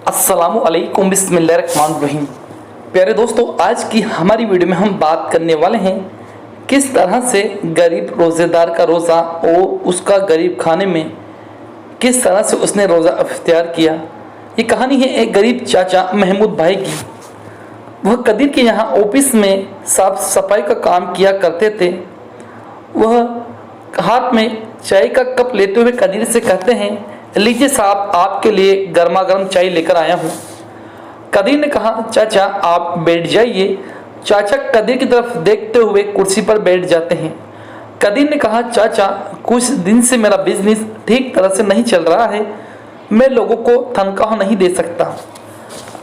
अस्सलामु अलैकुम बिस्मिल्लाहिर्रहमानिर्रहीम। प्यारे दोस्तों, आज की हमारी वीडियो में हम बात करने वाले हैं किस तरह से गरीब रोज़ेदार का रोज़ा और उसका गरीब खाने में किस तरह से उसने रोज़ा इफ्तियार किया। ये कहानी है एक गरीब चाचा महमूद भाई की। वह कदीर के यहाँ ऑफिस में साफ सफाई का काम किया करते थे। वह हाथ में चाय का कप लेते हुए कदीर से कहते हैं, लीजिए साहब, आपके लिए गर्मा गर्म चाय लेकर आया हूँ। कदीर ने कहा, चाचा आप बैठ जाइए। चाचा कदीर की तरफ देखते हुए कुर्सी पर बैठ जाते हैं। कदीर ने कहा, चाचा कुछ दिन से मेरा बिजनेस ठीक तरह से नहीं चल रहा है, मैं लोगों को तनख्वाह नहीं दे सकता।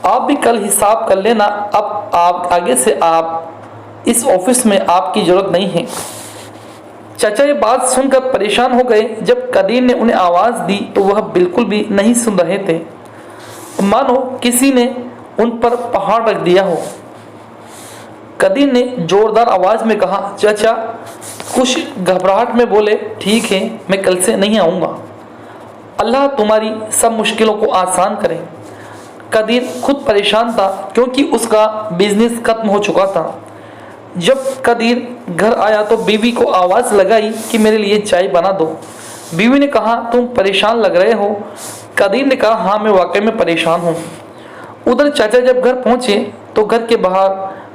आप भी कल हिसाब कर लेना, अब आप आगे से आप इस ऑफिस में आपकी ज़रूरत नहीं है। चाचा ये बात सुनकर परेशान हो गए। जब कदीर ने उन्हें आवाज़ दी तो वह बिल्कुल भी नहीं सुन रहे थे, मानो किसी ने उन पर पहाड़ रख दिया हो। कदीर ने जोरदार आवाज़ में कहा, चाचा कुछ घबराहट में बोले, ठीक है मैं कल से नहीं आऊँगा, अल्लाह तुम्हारी सब मुश्किलों को आसान करे। कदीर खुद परेशान था क्योंकि उसका बिजनेस खत्म हो चुका था। जब कदीर घर आया तो बीवी को आवाज़ लगाई कि मेरे लिए चाय बना दो। बीवी ने कहा, तुम परेशान लग रहे हो। कदीर ने कहा, हाँ मैं वाकई में परेशान हूँ। उधर चाचा जब घर पहुँचे तो घर के बाहर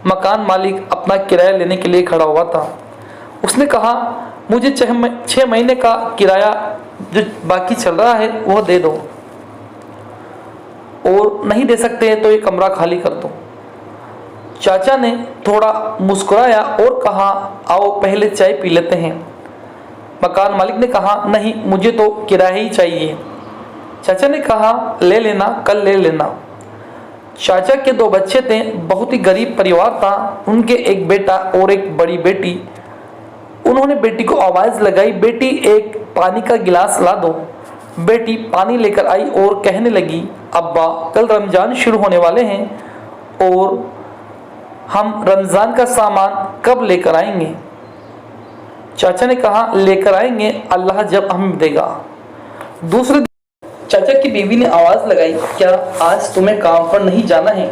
मकान मालिक अपना किराया लेने के लिए खड़ा हुआ था। उसने कहा, मुझे 6 महीने का किराया जो बाकी चल रहा है वह दे दो, और नहीं दे सकते तो ये कमरा खाली कर दो। चाचा ने थोड़ा मुस्कुराया और कहा, आओ पहले चाय पी लेते हैं। मकान मालिक ने कहा, नहीं मुझे तो किराया ही चाहिए। चाचा ने कहा, ले लेना, कल ले लेना। चाचा के 2 बच्चे थे, बहुत ही गरीब परिवार था। उनके एक बेटा और एक बड़ी बेटी। उन्होंने बेटी को आवाज़ लगाई, बेटी एक पानी का गिलास ला दो। बेटी पानी लेकर आई और कहने लगी, अब्बा कल रमज़ान शुरू होने वाले हैं और हम रमज़ान का सामान कब लेकर आएंगे। चाचा ने कहा, लेकर आएंगे, अल्लाह जब हमें देगा। दूसरे दिन चाचा की बीवी ने आवाज़ लगाई, क्या आज तुम्हें काम पर नहीं जाना है।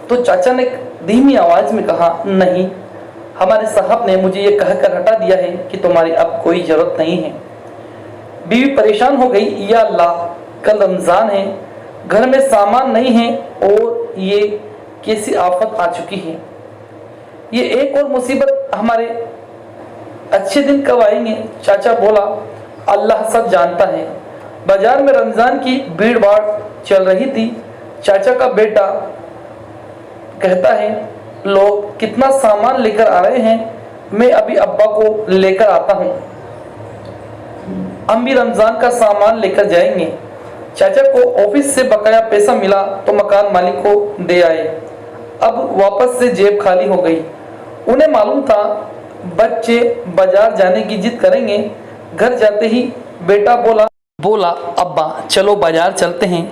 तो चाचा ने धीमी आवाज़ में कहा, नहीं, हमारे साहब ने मुझे ये कहकर हटा दिया है कि तुम्हारी अब कोई ज़रूरत नहीं है। बीवी परेशान हो गई, या अल्लाह कल रमज़ान है, घर में सामान नहीं है और ये कैसी आफत आ चुकी है। ये एक और मुसीबत, हमारे अच्छे दिन कब आएंगे। चाचा बोला, अल्लाह सब जानता है। बाजार में रमज़ान की भीड़ भाड़ चल रही थी। चाचा का बेटा कहता है, लोग कितना सामान लेकर आ रहे हैं, मैं अभी अब्बा को लेकर आता हूँ, हम भी रमज़ान का सामान लेकर जाएंगे। चाचा को ऑफिस से बकाया पैसा मिला तो मकान मालिक को दे आए। अब वापस से जेब खाली हो गई। उन्हें मालूम था बच्चे बाजार जाने की जिद करेंगे। घर जाते ही बेटा बोला अब्बा चलो बाजार चलते हैं।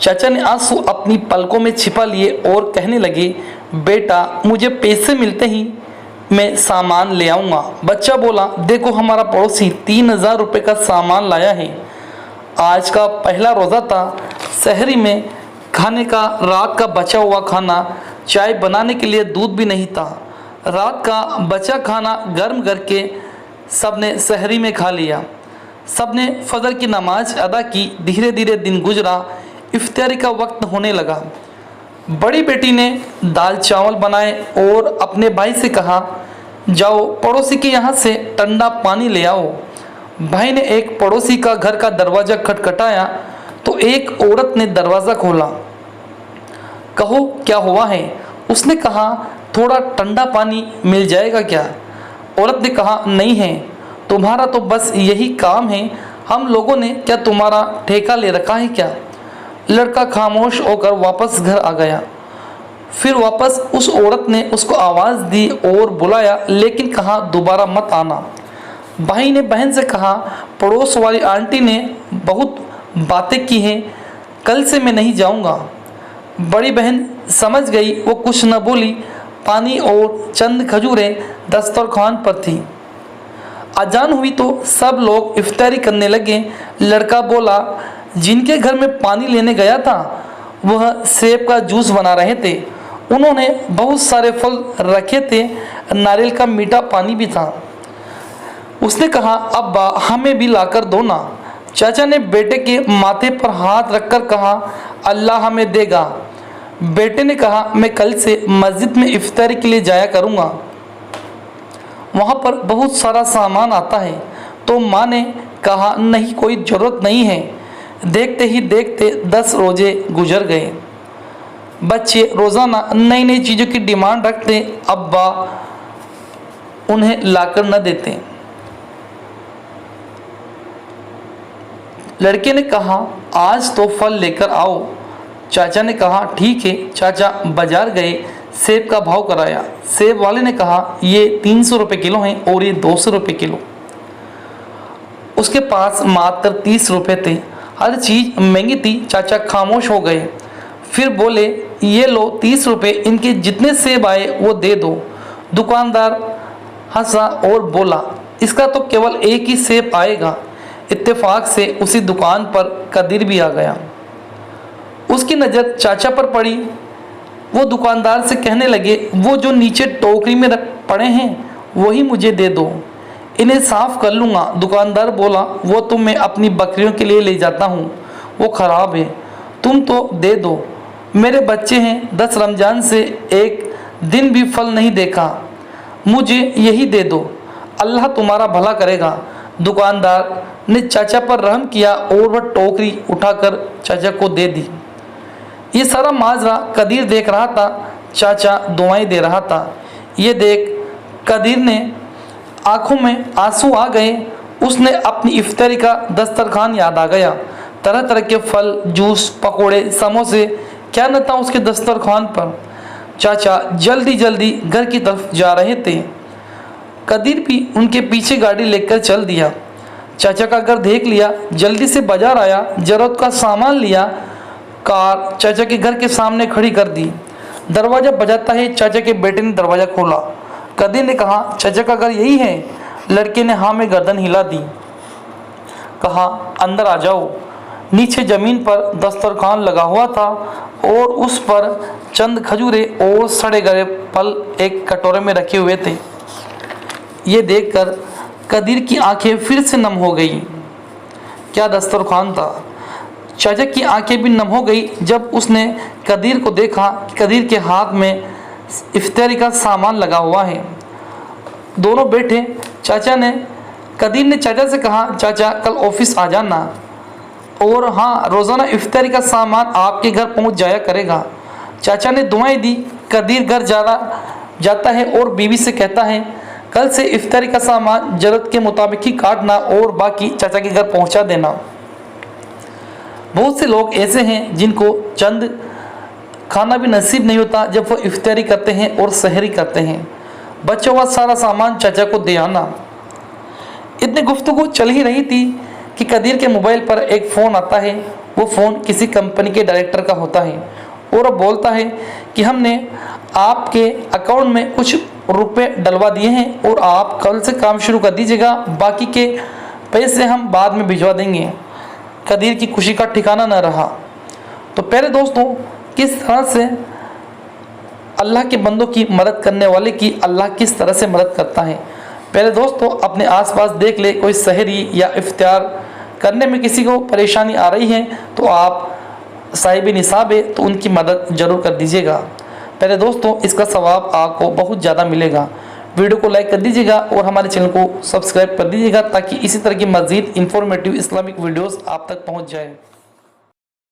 चाचा ने आंसू अपनी पलकों में छिपा लिए और कहने लगे, बेटा मुझे पैसे मिलते ही मैं सामान ले आऊँगा। बच्चा बोला, देखो हमारा पड़ोसी 3000 रुपये का सामान लाया है। आज का पहला रोज़ा था, सहरी में खाने का रात का बचा हुआ खाना, चाय बनाने के लिए दूध भी नहीं था। रात का बचा खाना गर्म करके सबने सहरी में खा लिया। सबने फजर की नमाज अदा की। धीरे धीरे दिन गुजरा, इफ्तारी का वक्त होने लगा। बड़ी बेटी ने दाल चावल बनाए और अपने भाई से कहा, जाओ पड़ोसी के यहाँ से ठंडा पानी ले आओ। भाई ने एक पड़ोसी का घर का दरवाज़ा खटखटाया तो एक औरत ने दरवाज़ा खोला। कहो क्या हुआ है। उसने कहा, थोड़ा ठंडा पानी मिल जाएगा क्या। औरत ने कहा, नहीं है, तुम्हारा तो बस यही काम है, हम लोगों ने क्या तुम्हारा ठेका ले रखा है क्या। लड़का खामोश होकर वापस घर आ गया। फिर वापस उस औरत ने उसको आवाज़ दी और बुलाया, लेकिन कहा दोबारा मत आना। भाई ने बहन से कहा, पड़ोस वाली आंटी ने बहुत बातें की हैं, कल से मैं नहीं जाऊंगा। बड़ी बहन समझ गई, वो कुछ न बोली। पानी और चंद खजूरें दस्तरखान पर थी। अजान हुई तो सब लोग इफ्तारी करने लगे। लड़का बोला, जिनके घर में पानी लेने गया था वह सेब का जूस बना रहे थे। उन्होंने बहुत सारे फल रखे थे, नारियल का मीठा पानी भी था। उसने कहा, अब्बा हमें भी लाकर दो ना। चाचा ने बेटे के माथे पर हाथ रखकर कहा, अल्लाह हमें देगा। बेटे ने कहा, मैं कल से मस्जिद में इफ्तारी के लिए जाया करूँगा, वहाँ पर बहुत सारा सामान आता है। तो माँ ने कहा, नहीं कोई ज़रूरत नहीं है। देखते ही देखते 10 रोजे गुजर गए। बच्चे रोज़ाना नई नई चीज़ों की डिमांड रखते, अब्बा उन्हें लाकर न देते। लड़के ने कहा, आज तो फल लेकर आओ। चाचा ने कहा, ठीक है। चाचा बाजार गए, सेब का भाव कराया। सेब वाले ने कहा, ये 300 रुपये किलो हैं और ये 200 रुपये किलो। उसके पास मात्र 30 रुपये थे। हर चीज़ महंगी थी। चाचा खामोश हो गए, फिर बोले, ये लो 30 रुपये, इनके जितने सेब आए वो दे दो। दुकानदार हंसा और बोला, इसका तो केवल एक ही सेब आएगा। इत्तेफाक से उसी दुकान पर कदीर भी आ गया। उसकी नज़र चाचा पर पड़ी। वो दुकानदार से कहने लगे, वो जो नीचे टोकरी में पड़े हैं वही मुझे दे दो, इन्हें साफ़ कर लूँगा। दुकानदार बोला, वो तो मैं अपनी बकरियों के लिए ले जाता हूँ, वो ख़राब है, तुम तो दे दो। मेरे बच्चे हैं, 10 रमज़ान से एक दिन भी फल नहीं देखा, मुझे यही दे दो, अल्लाह तुम्हारा भला करेगा। दुकानदार ने चाचा पर रहम किया और वह टोकरी उठाकर चाचा को दे दी। ये सारा माजरा कदीर देख रहा था। चाचा दुआएं दे रहा था। ये देख कदीर ने आंखों में आंसू आ गए। उसने अपनी इफ्तारी का दस्तरखान याद आ गया। तरह तरह के फल, जूस, पकोड़े, समोसे, क्या न था उसके दस्तरखान पर। चाचा जल्दी जल्दी घर की तरफ जा रहे थे। कदीर भी उनके पीछे गाड़ी लेकर चल दिया। चाचा का घर देख लिया, जल्दी से बाजार आया, जरूरत का सामान लिया। कार चाचा के घर के सामने खड़ी कर दी। दरवाज़ा बजाता है चाचा के बेटे ने दरवाज़ा खोला। कदीर ने कहा, चाचा का घर यही है? लड़के ने हाँ में गर्दन हिला दी। कहा, अंदर आ जाओ। नीचे ज़मीन पर दस्तरखान लगा हुआ था और उस पर चंद खजूरे और सड़े गले फल एक कटोरे में रखे हुए थे। ये देखकर कदीर की आंखें फिर से नम हो गई। क्या दस्तरखान था! चाचा की आंखें भी नम हो गई जब उसने कदीर को देखा कि कदीर के हाथ में इफ्तारी का सामान लगा हुआ है। दोनों बैठे। कदीर ने चाचा से कहा, चाचा कल ऑफिस आ जाना, और हाँ, रोज़ाना इफ्तारी का सामान आपके घर पहुंच जाया करेगा। चाचा ने दुआएं दी। कदीर घर जाता है और बीवी से कहता है, कल से इफ्तारी का सामान ज़रूरत के मुताबिक ही काटना और बाकी चाचा के घर पहुंचा देना। बहुत से लोग ऐसे हैं जिनको चंद खाना भी नसीब नहीं होता जब वो इफ्तारी करते हैं और सहरी करते हैं। बच्चों का सारा सामान चाचा को दे आना। इतनी गुफ्तगू चल ही रही थी कि कदीर के मोबाइल पर एक फ़ोन आता है। वो फ़ोन किसी कंपनी के डायरेक्टर का होता है और वो बोलता है कि हमने आपके अकाउंट में कुछ रुपए डलवा दिए हैं और आप कल से काम शुरू कर दीजिएगा, बाकी के पैसे हम बाद में भिजवा देंगे। कदीर की खुशी का ठिकाना न रहा। तो प्यारे दोस्तों, किस तरह से अल्लाह के बंदों की मदद करने वाले की अल्लाह किस तरह से मदद करता है। प्यारे दोस्तों, अपने आसपास देख ले, कोई सहरी या इफ्तार करने में किसी को परेशानी आ रही है तो आप साहिब निसाब है तो उनकी मदद ज़रूर कर दीजिएगा। प्यारे दोस्तों, इसका सवाब आपको बहुत ज़्यादा मिलेगा। वीडियो को लाइक कर दीजिएगा और हमारे चैनल को सब्सक्राइब कर दीजिएगा ताकि इसी तरह की मज़ीद इंफॉर्मेटिव इस्लामिक वीडियोस आप तक पहुंच जाए।